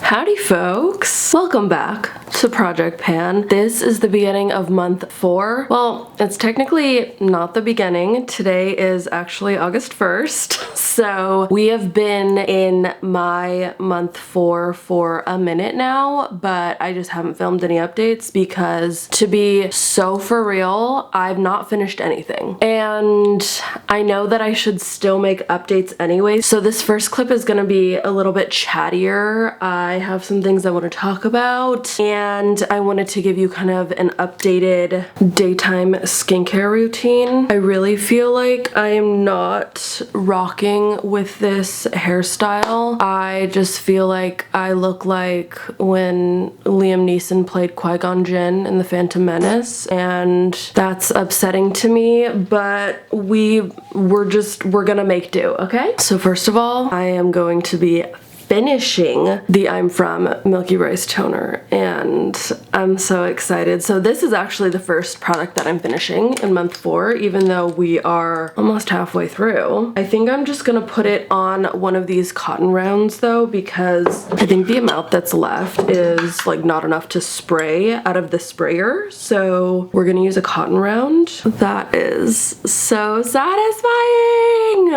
Howdy folks! Welcome back to Project Pan. This is the beginning of month 4. Well, it's technically not the beginning. Today is actually August 1st. So we have been in my month 4 for a minute now, but I just haven't filmed any updates because, to be so for real, I've not finished anything. And I know that I should still make updates anyway. So this first clip is gonna be a little bit chattier. I have some things I want to talk about, and I wanted to give you kind of an updated daytime skincare routine. I really feel like I am not rocking with this hairstyle. I just feel like I look like when Liam Neeson played Qui-Gon Jinn in The Phantom Menace, and that's upsetting to me, but we're gonna make do, okay? So first of all, I am going to be finishing the I'm From Milky Rice Toner, and I'm so excited. So this is actually the first product that I'm finishing in month 4, even though we are almost halfway through. I think I'm just gonna put it on one of these cotton rounds though, because I think the amount that's left is like not enough to spray out of the sprayer. So we're gonna use a cotton round. That is so satisfying.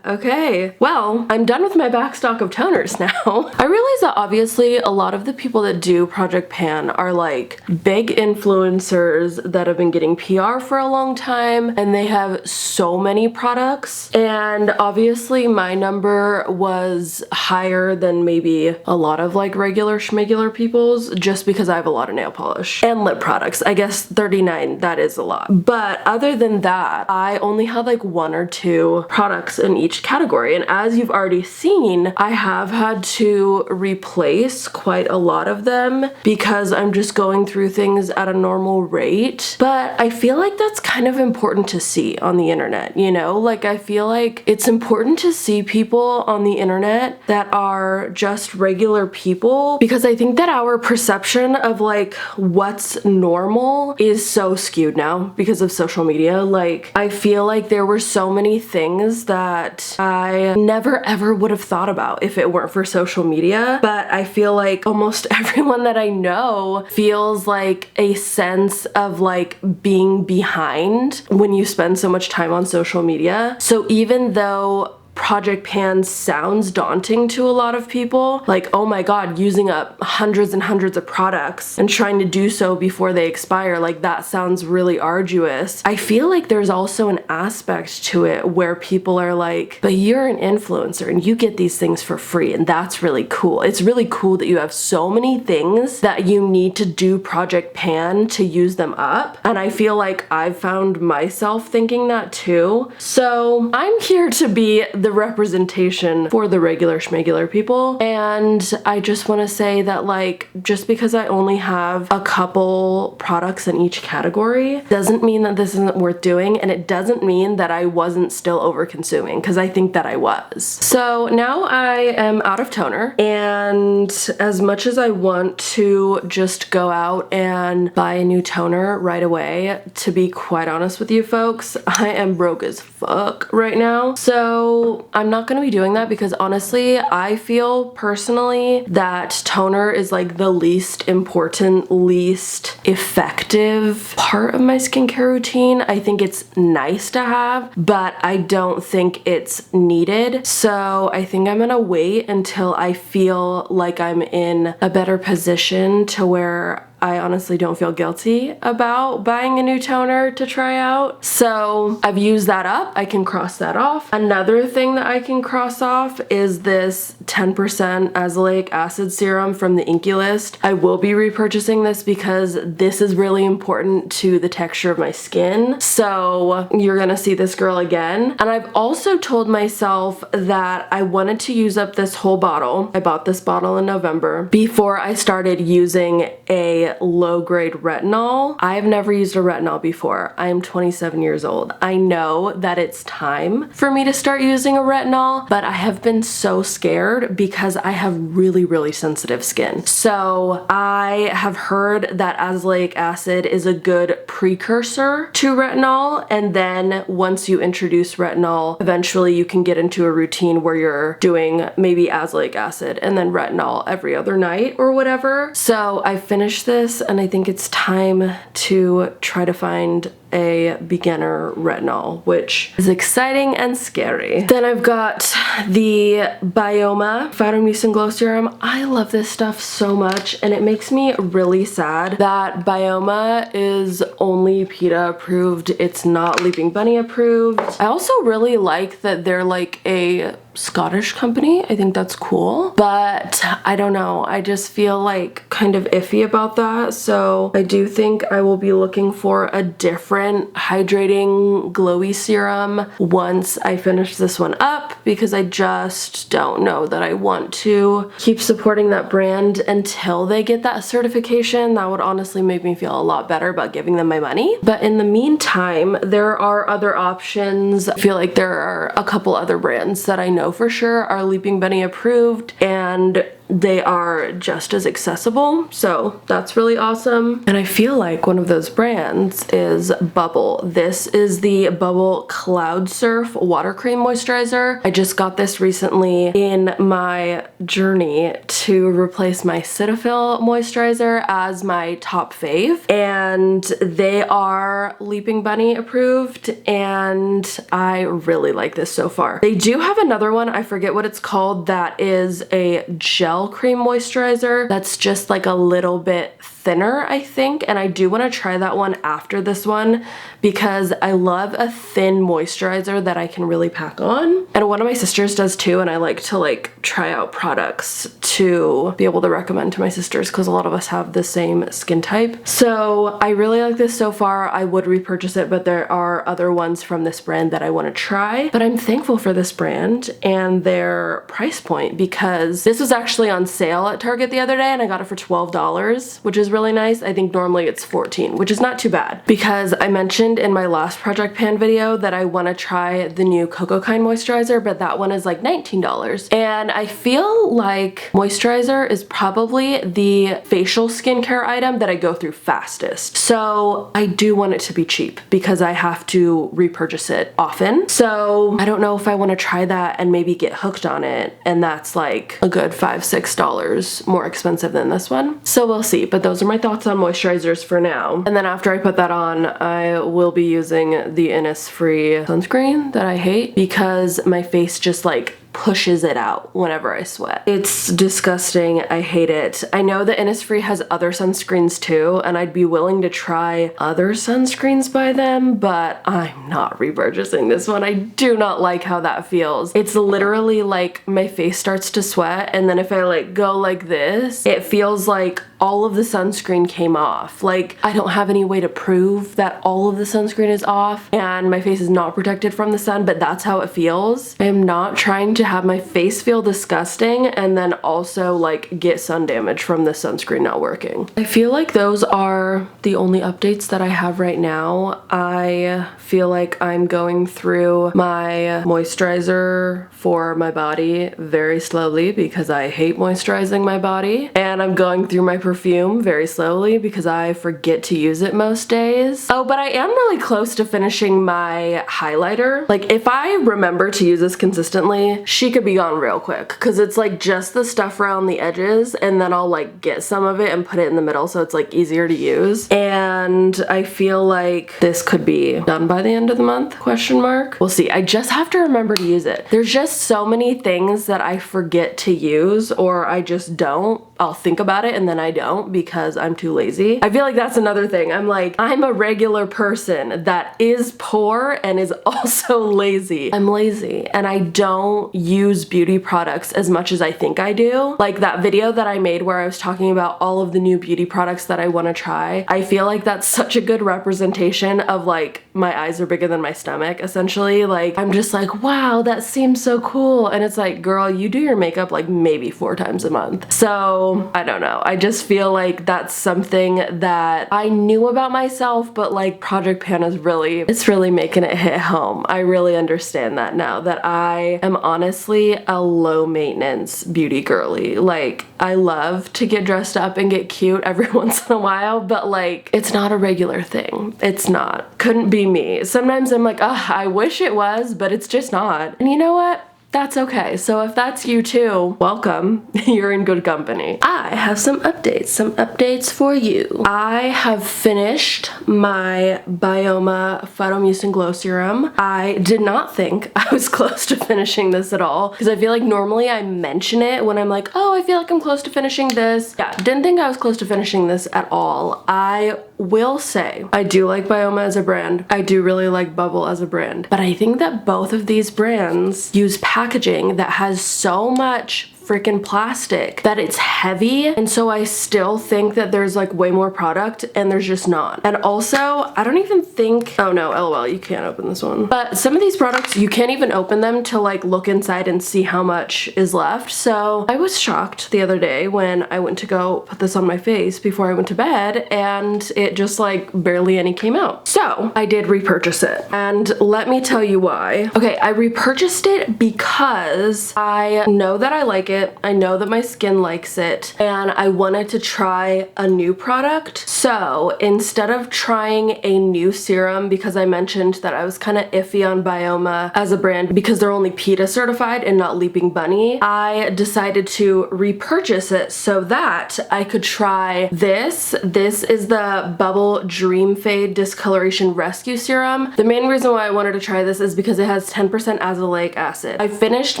Okay, well, I'm done with my back stock of toners now. I realize that obviously a lot of the people that do Project Pan are like big influencers that have been getting PR for a long time, and they have so many products, and obviously my number was higher than maybe a lot of like regular schmegular people's, just because I have a lot of nail polish and lip products. I guess 39, that is a lot. But other than that, I only had like 1 or 2 products in each category, and as you've already seen, I have had to replace quite a lot of them because I'm just going through things at a normal rate. But I feel like that's kind of important to see on the internet, you know? Like, I feel like it's important to see people on the internet that are just regular people, because I think that our perception of like what's normal is so skewed now because of social media. Like, I feel like there were so many things that I never ever would have thought about if it weren't for social media, but I feel like almost everyone that I know feels like a sense of like being behind when you spend so much time on social media. So even though Project Pan sounds daunting to a lot of people, like, oh my god, using up hundreds and hundreds of products and trying to do so before they expire, like that sounds really arduous. I feel like there's also an aspect to it where people are like, but you're an influencer and you get these things for free, and that's really cool. It's really cool that you have so many things that you need to do Project Pan to use them up, and I feel like I've found myself thinking that too. So I'm here to be the representation for the regular schmegular people, and I just want to say that like, just because I only have a couple products in each category doesn't mean that this isn't worth doing, and it doesn't mean that I wasn't still over consuming, because I think that I was. So now I am out of toner, and as much as I want to just go out and buy a new toner right away, to be quite honest with you folks, I am broke as fuck right now. So I'm not gonna be doing that, because honestly, I feel personally that toner is like the least important, least effective part of my skincare routine. I think it's nice to have, but I don't think it's needed. So I think I'm gonna wait until I feel like I'm in a better position to where I honestly don't feel guilty about buying a new toner to try out. So I've used that up. I can cross that off. Another thing that I can cross off is this 10% azelaic acid serum from the Inkey List. I will be repurchasing this because this is really important to the texture of my skin. So you're gonna see this girl again. And I've also told myself that I wanted to use up this whole bottle. I bought this bottle in November before I started using a the low-grade retinol. I've never used a retinol before. I am 27 years old. I know that it's time for me to start using a retinol, but I have been so scared because I have really, really sensitive skin. So I have heard that azelaic acid is a good precursor to retinol, and then once you introduce retinol, eventually you can get into a routine where you're doing maybe azelaic acid and then retinol every other night or whatever. So I finished this and I think it's time to try to find a beginner retinol, which is exciting and scary. Then I've got the Byoma Phytomucin Glow Serum. I love this stuff so much, and it makes me really sad that Byoma is only PETA approved. It's not Leaping Bunny approved. I also really like that they're like a Scottish company. I think that's cool, but I don't know. I just feel like kind of iffy about that. So I do think I will be looking for a different hydrating glowy serum once I finish this one up, because I just don't know that I want to keep supporting that brand until they get that certification. That would honestly make me feel a lot better about giving them my money. But in the meantime, there are other options. I feel like there are a couple other brands that I know for sure are Leaping Bunny approved, and they are just as accessible, so that's really awesome. And I feel like one of those brands is Bubble. This is the Bubble Cloud Surf Water Cream Moisturizer. I just got this recently in my journey to replace my Cetaphil moisturizer as my top fave, and they are Leaping Bunny approved, and I really like this so far. They do have another one, I forget what it's called, that is a gel cream moisturizer that's just like a little bit thinner, I think, and I do want to try that one after this one because I love a thin moisturizer that I can really pack on. And one of my sisters does too, and I like to like try out products to be able to recommend to my sisters because a lot of us have the same skin type. So I really like this so far. I would repurchase it, but there are other ones from this brand that I want to try. But I'm thankful for this brand and their price point, because this was actually on sale at Target the other day and I got it for $12, which is really nice. I think normally it's $14, which is not too bad, because I mentioned in my last Project Pan video that I want to try the new Cocokind moisturizer, but that one is like $19. And I feel like moisturizer is probably the facial skincare item that I go through fastest. So I do want it to be cheap because I have to repurchase it often. So I don't know if I want to try that and maybe get hooked on it, and that's like a good $5-6 more expensive than this one. So we'll see, but those are my thoughts on moisturizers for now. And then after I put that on, I will be using the Innisfree sunscreen that I hate because my face just like pushes it out whenever I sweat. It's disgusting. I hate it. I know that Innisfree has other sunscreens too, and I'd be willing to try other sunscreens by them, but I'm not repurchasing this one. I do not like how that feels. It's literally like my face starts to sweat, and then if I like go like this, it feels like all of the sunscreen came off. Like I don't have any way to prove that all of the sunscreen is off and my face is not protected from the sun, but that's how it feels. I am not trying to have my face feel disgusting and then also like get sun damage from the sunscreen not working. I feel like those are the only updates that I have right now. I feel like I'm going through my moisturizer for my body very slowly because I hate moisturizing my body, and I'm going through my perfume very slowly because I forget to use it most days. Oh, but I am really close to finishing my highlighter. Like if I remember to use this consistently, she could be gone real quick because it's like just the stuff around the edges, and then I'll like get some of it and put it in the middle so it's like easier to use. And I feel like this could be done by the end of the month, question mark. We'll see. I just have to remember to use it. There's just so many things that I forget to use, or I just don't. I'll think about it and then I don't because I'm too lazy. I feel like that's another thing. I'm like, I'm a regular person that is poor and is also lazy. I'm lazy and I don't use beauty products as much as I think I do. Like that video that I made where I was talking about all of the new beauty products that I want to try. I feel like that's such a good representation of like my eyes are bigger than my stomach, essentially. Like, I'm just like, wow, that seems so cool. And it's like, girl, you do your makeup like maybe 4 times a month. So I don't know. I just feel like that's something that I knew about myself, but like Project Pan is it's really making it hit home. I really understand that now, that I am honestly a low maintenance beauty girly. Like, I love to get dressed up and get cute every once in a while, but like, it's not a regular thing. It's not. Couldn't be me. Sometimes I'm like, ugh, I wish it was, but it's just not. And you know what? That's okay. So if that's you too, welcome. You're in good company. I have some updates for you. I have finished my Byoma Phytomousse Glow Serum. I did not think I was close to finishing this at all, because I feel like normally I mention it when I'm like, oh, I feel like I'm close to finishing this. Yeah, didn't think I was close to finishing this at all. I will say I do like Byoma as a brand. I do really like Bubble as a brand, but I think that both of these brands use packaging that has so much freaking plastic that it's heavy, and so I still think that there's like way more product and there's just not. And also, I don't even think, oh no, LOL, you can't open this one. But some of these products, you can't even open them to like look inside and see how much is left. So I was shocked the other day when I went to go put this on my face before I went to bed, and it just like barely any came out. So I did repurchase it, and let me tell you why. Okay, I repurchased it because I know that I like it. I know that my skin likes it, and I wanted to try a new product. So instead of trying a new serum, because I mentioned that I was kind of iffy on Byoma as a brand because they're only PETA certified and not Leaping Bunny, I decided to repurchase it so that I could try this. This is the Bubble Dream Fade Discoloration Rescue Serum. The main reason why I wanted to try this is because it has 10% azelaic acid. I finished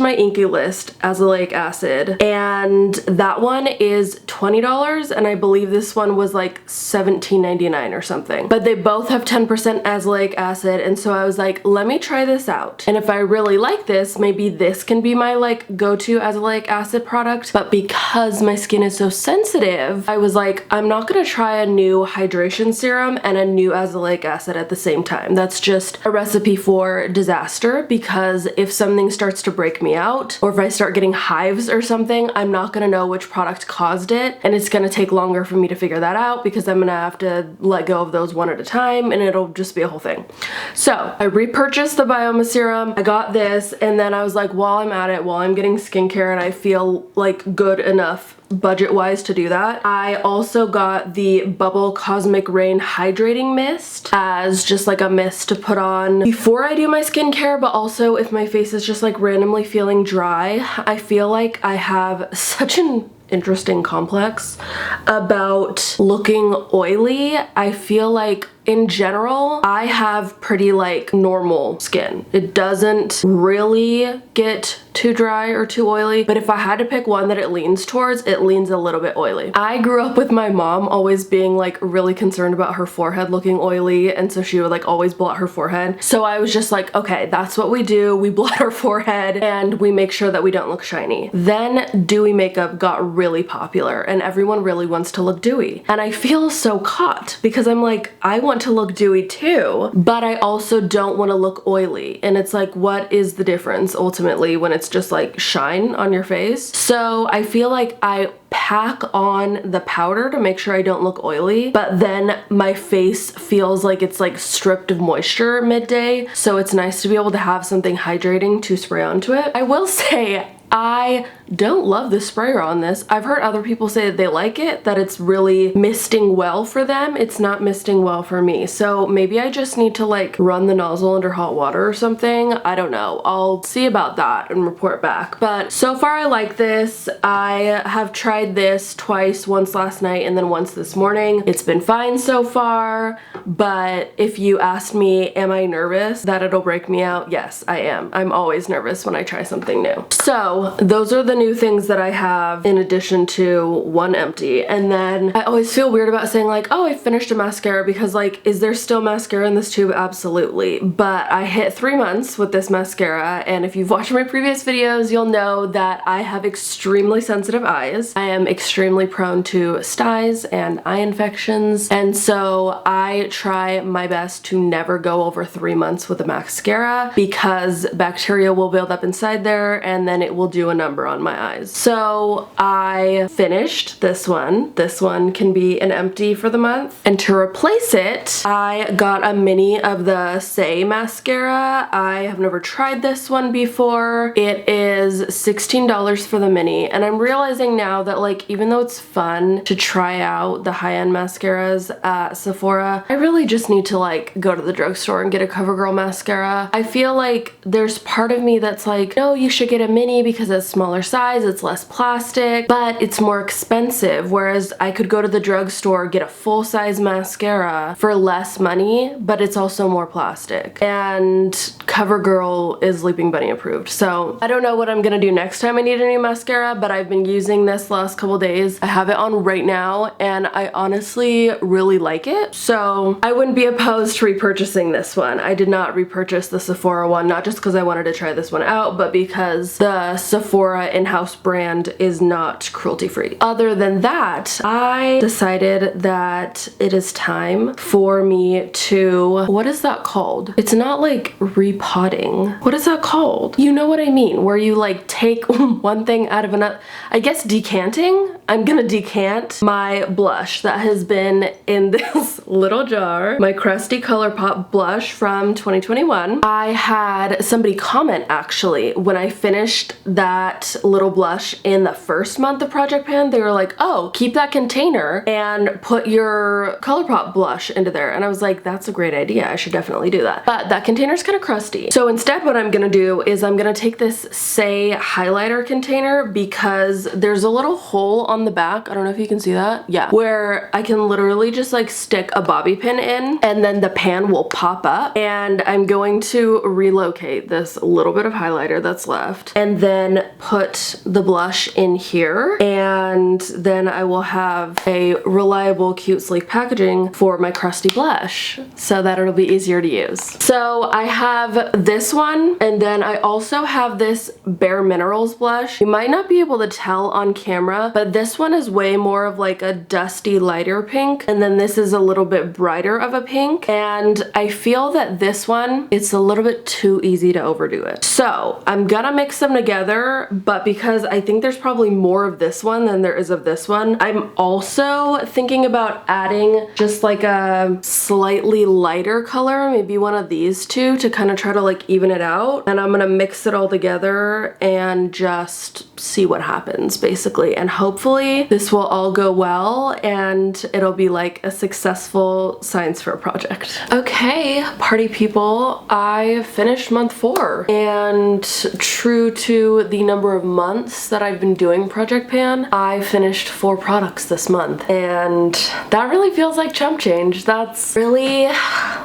my Inkey List azelaic acid, and that one is $20, and I believe this one was like $17.99 or something. But they both have 10% azelaic acid, and so I was like, let me try this out. And if I really like this, maybe this can be my like go-to azelaic acid product. But because my skin is so sensitive, I was like, I'm not gonna try a new hydration serum and a new azelaic acid at the same time. That's just a recipe for disaster, because if something starts to break me out, or if I start getting hives or something, I'm not gonna know which product caused it, and it's gonna take longer for me to figure that out because I'm gonna have to let go of those one at a time, and it'll just be a whole thing. So I repurchased the Byoma serum, I got this, and then I was like, while I'm at it, while I'm getting skincare and I feel like good enough budget-wise to do that, I also got the Bubble Cosmic Rain Hydrating Mist as just like a mist to put on before I do my skincare, but also if my face is just like randomly feeling dry. I feel like I have such an interesting complex about looking oily. I feel like in general, I have pretty like normal skin. It doesn't really get too dry or too oily, but if I had to pick one that it leans towards, it leans a little bit oily. I grew up with my mom always being like really concerned about her forehead looking oily, and so she would like always blot her forehead. So I was just like, okay, that's what we do. We blot our forehead and we make sure that we don't look shiny. Then dewy makeup got really popular and everyone really wants to look dewy. And I feel so caught because I'm like, I want to look dewy too, but I also don't want to look oily. And it's like, what is the difference ultimately when it's just like shine on your face? So I feel like I pack on the powder to make sure I don't look oily, but then my face feels like it's like stripped of moisture midday. So it's nice to be able to have something hydrating to spray onto it. I will say, I don't love the sprayer on this. I've heard other people say that they like it, that it's really misting well for them. It's not misting well for me. So maybe I just need to like run the nozzle under hot water or something. I don't know. I'll see about that and report back. But so far I like this. I have tried this twice, once last night and then once this morning. It's been fine so far, but if you asked me, am I nervous that it'll break me out? Yes, I am. I'm always nervous when I try something new. So those are the new things that I have in addition to one empty. And then I always feel weird about saying like, oh, I finished a mascara, because like, is there still mascara in this tube? Absolutely. But I hit 3 months with this mascara, and if you've watched my previous videos, you'll know that I have extremely sensitive eyes. I am extremely prone to styes and eye infections, and so I try my best to never go over 3 months with a mascara, because bacteria will build up inside there and then it will do a number on my eyes. So I finished this one. This one can be an empty for the month, and to replace it, I got a mini of the Saie mascara. I have never tried this one before. It is $16 for the mini, and I'm realizing now that like, even though it's fun to try out the high-end mascaras at Sephora, I really just need to like go to the drugstore and get a CoverGirl mascara. I feel like there's part of me that's like, no, you should get a mini because it's smaller size, it's less plastic, but it's more expensive, whereas I could go to the drugstore, get a full-size mascara for less money, but it's also more plastic. And CoverGirl is Leaping Bunny approved. So I don't know what I'm gonna do next time I need a new mascara, but I've been using this last couple days. I have it on right now, and I honestly really like it. So I wouldn't be opposed to repurchasing this one. I did not repurchase the Sephora one, not just because I wanted to try this one out, but because the Sephora in-house brand is not cruelty-free. Other than that, I decided that it is time for me to, what is that called? It's not like repotting. What is that called? You know what I mean, where you like take one thing out of another. I guess decanting? I'm gonna decant my blush that has been in this little jar, my Crusty ColourPop blush from 2021. I had somebody comment actually when I finished that little blush in the first month of Project Pan. They were like, oh, keep that container and put your ColourPop blush into there. And I was like, that's a great idea. I should definitely do that. But that container's kind of crusty. So instead what I'm gonna do is I'm gonna take this Saie highlighter container, because there's a little hole on the back. I don't know if you can see that. Yeah. Where I can literally just like stick a bobby pin in, and then the pan will pop up, and I'm going to relocate this little bit of highlighter that's left and then put the blush in here, and then I will have a reliable, cute, sleek packaging for my crusty blush so that it'll be easier to use. So I have this one, and then I also have this Bare Minerals blush. You might not be able to tell on camera, but this one is way more of like a dusty, lighter pink, and then this is a little bit brighter of a pink, and I feel that this one, it's a little bit too easy to overdo it. So I'm gonna mix them together, but because I think there's probably more of this one than there is of this one, I'm also thinking about adding just like a slightly lighter color, maybe one of these two, to kind of try to like even it out. And I'm gonna mix it all together and just see what happens basically, and hopefully this will all go well and it'll be like a successful science fair project. Okay, party people, I finished month 4, and true to the number of months that I've been doing Project Pan, I finished 4 products this month, and that really feels like chump change. That's really,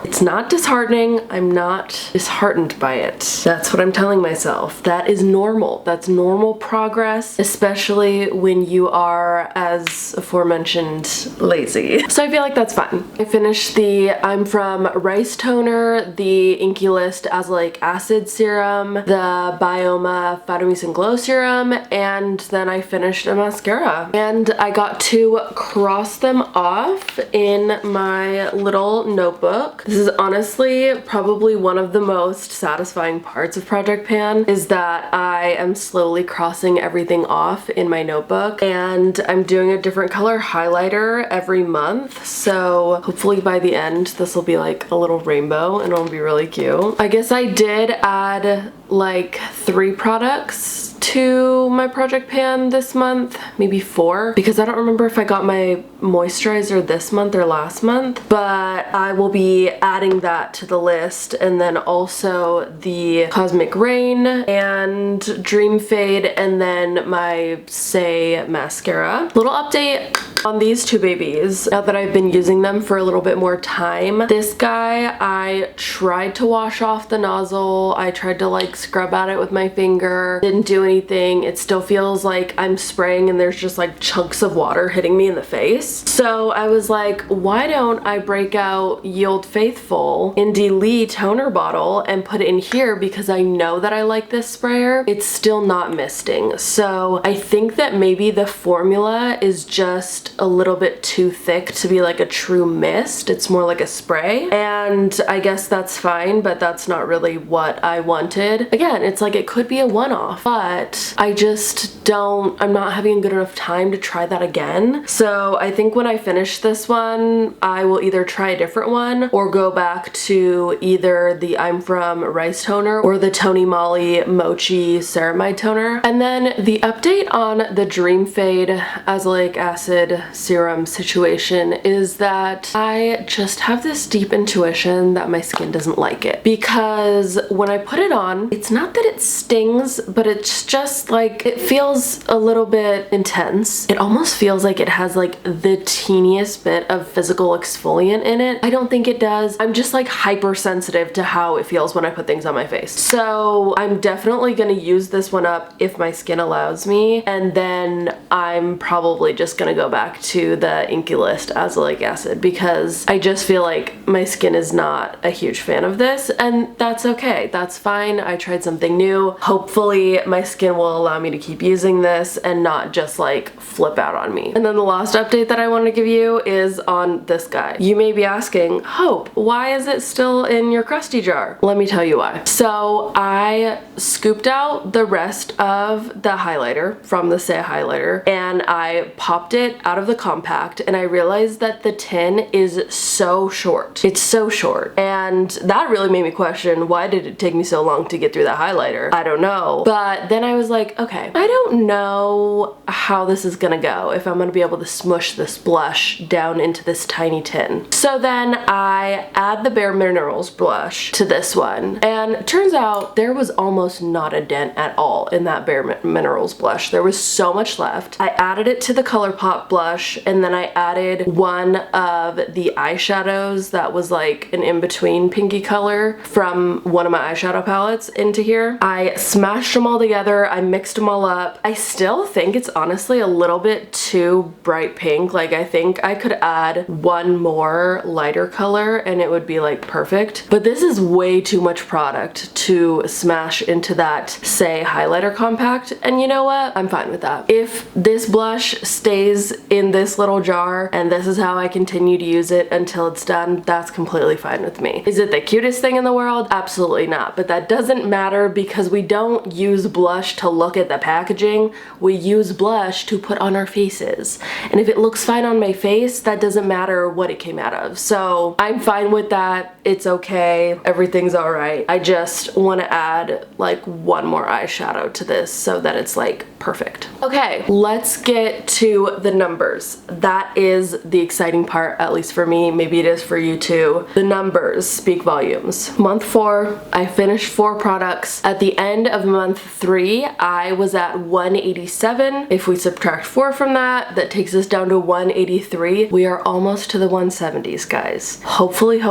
it's not disheartening. I'm not disheartened by it. That's what I'm telling myself. That is normal. That's normal progress, especially when you are, as aforementioned, lazy. So I feel like that's fun. I finished the I'm From Rice Toner, the Inky List Azelaic Acid Serum, the Bioma Phytomycin Glow Serum, and then I finished a mascara. And I got to cross them off in my little notebook. This is honestly probably one of the most satisfying parts of Project Pan, is that I am slowly crossing everything off in my notebook, and I'm doing a different color highlighter every month, so hopefully by the end this will be like a little rainbow and it'll be really cute. I guess I did add like 3 products to my Project Pan this month, maybe 4, because I don't remember if I got my moisturizer this month or last month, but I will be adding that to the list, and then also the Cosmic Rain and Dream Fade, and then my Saie mascara. Little update on these two babies, now that I've been using them for a little bit more time, this guy, I tried to wash off the nozzle. I tried to like scrub at it with my finger. Didn't do anything. It still feels like I'm spraying and there's just like chunks of water hitting me in the face. So I was like, why don't I break out Yield Faithful Indie Lee toner bottle and put it in here, because I know that I like this sprayer. It's still not misting. So I think that maybe the formula is just a little bit too thick to be like a true mist. It's more like a spray, and I guess that's fine, but that's not really what I wanted. Again, it's like it could be a one-off, but I just don't, I'm not having a good enough time to try that again. So I think when I finish this one, I will either try a different one or go back to either the I'm From Rice Toner or the Tony Moly Mochi Ceramide Toner. And then the update on the Dream Fade azelaic acid serum situation is that I just have this deep intuition that my skin doesn't like it, because when I put it on, it's not that it stings, but it's just like, it feels a little bit intense. It almost feels like it has like the teeniest bit of physical exfoliant in it. I don't think it does. I'm just like hypersensitive to how it feels when I put things on my face. So I'm definitely gonna use this one up if my skin allows me, and then I'm probably just gonna go back to the Inkey List azelaic acid, because I just feel like my skin is not a huge fan of this, and that's okay. That's fine. I tried something new. Hopefully my skin will allow me to keep using this and not just like flip out on me. And then the last update that I want to give you is on this guy. You may be asking, Hope, why is it still in your crusty jar? Let me tell you why. So I scooped out the rest of the highlighter from the Say highlighter and I popped it out of the compact, and I realized that the tin is so short. It's so short, and that really made me question, why did it take me so long to get through the highlighter? I don't know. But then I was like, okay, I don't know how this is gonna go, if I'm gonna be able to smush this blush down into this tiny tin. So then I add the Bare Minerals blush to this one, and it turns out there was almost not a dent at all in that Bare Minerals blush. There was so much left. I added it to the ColourPop blush, and then I added one of the eyeshadows that was like an in-between pinky color from one of my eyeshadow palettes into here. I smashed them all together. I mixed them all up. I still think it's honestly a little bit too bright pink. Like, I think I could add one more lighter color and it would be like perfect. But this is way too much product to smash into that Say highlighter compact. And you know what? I'm fine with that. If this blush stays in this little jar and this is how I continue to use it until it's done, that's completely fine with me. Is it the cutest thing in the world? Absolutely not. But that doesn't matter, because we don't use blush to look at the packaging. We use blush to put on our faces. And if it looks fine on my face, that doesn't matter what it came out of. So I'm fine with that. It's okay. Everything's all right. I just want to add like one more eyeshadow to this so that it's like perfect. Okay, let's get to the numbers. That is the exciting part, at least for me. Maybe it is for you too. The numbers speak volumes. Month 4, I finished 4 products. At the end of month 3, I was at 187. If we subtract 4 from that, that takes us down to 183. We are almost to the 170s, guys. Hopefully,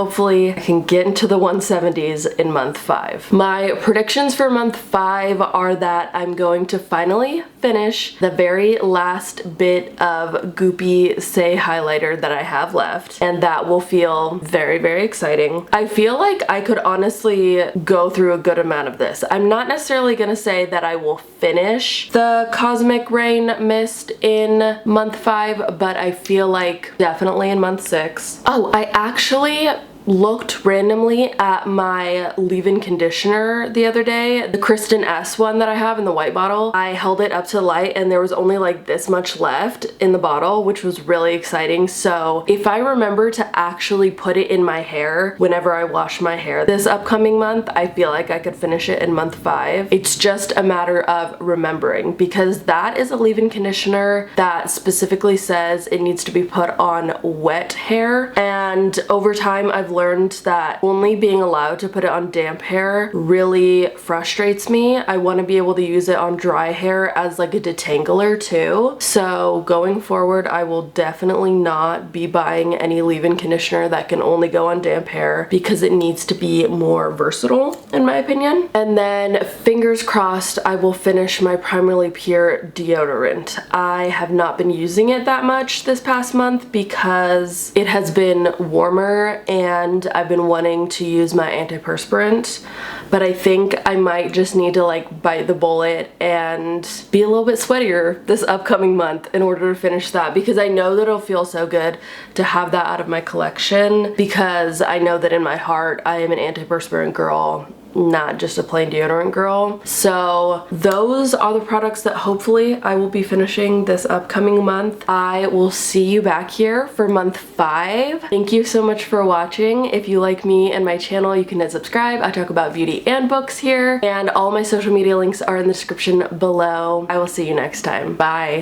I can get into the 170s in month 5. My predictions for month 5 are that I'm going to finally finish the very last bit of goopy Say highlighter that I have left, and that will feel very, very exciting. I feel like I could honestly go through a good amount of this. I'm not necessarily gonna say that I will finish the Cosmic Rain Mist in month 5, but I feel like definitely in month 6. Oh, I actually looked randomly at my leave-in conditioner the other day, the Kristen S one that I have in the white bottle. I held it up to the light and there was only like this much left in the bottle, which was really exciting. So if I remember to actually put it in my hair whenever I wash my hair this upcoming month, I feel like I could finish it in month 5. It's just a matter of remembering, because that is a leave-in conditioner that specifically says it needs to be put on wet hair, and over time I've learned that only being allowed to put it on damp hair really frustrates me. I want to be able to use it on dry hair as like a detangler too. So going forward, I will definitely not be buying any leave-in conditioner that can only go on damp hair because it needs to be more versatile in my opinion. And then fingers crossed, I will finish my Primarily Pure deodorant. I have not been using it that much this past month because it has been warmer and I've been wanting to use my antiperspirant, but I think I might just need to like bite the bullet and be a little bit sweatier this upcoming month in order to finish that, because I know that it'll feel so good to have that out of my collection, because I know that in my heart I am an antiperspirant girl, not just a plain deodorant girl. So those are the products that hopefully I will be finishing this upcoming month. I will see you back here for month 5. Thank you so much for watching. If you like me and my channel, you can hit subscribe. I talk about beauty and books here, and all my social media links are in the description below. I will see you next time. Bye.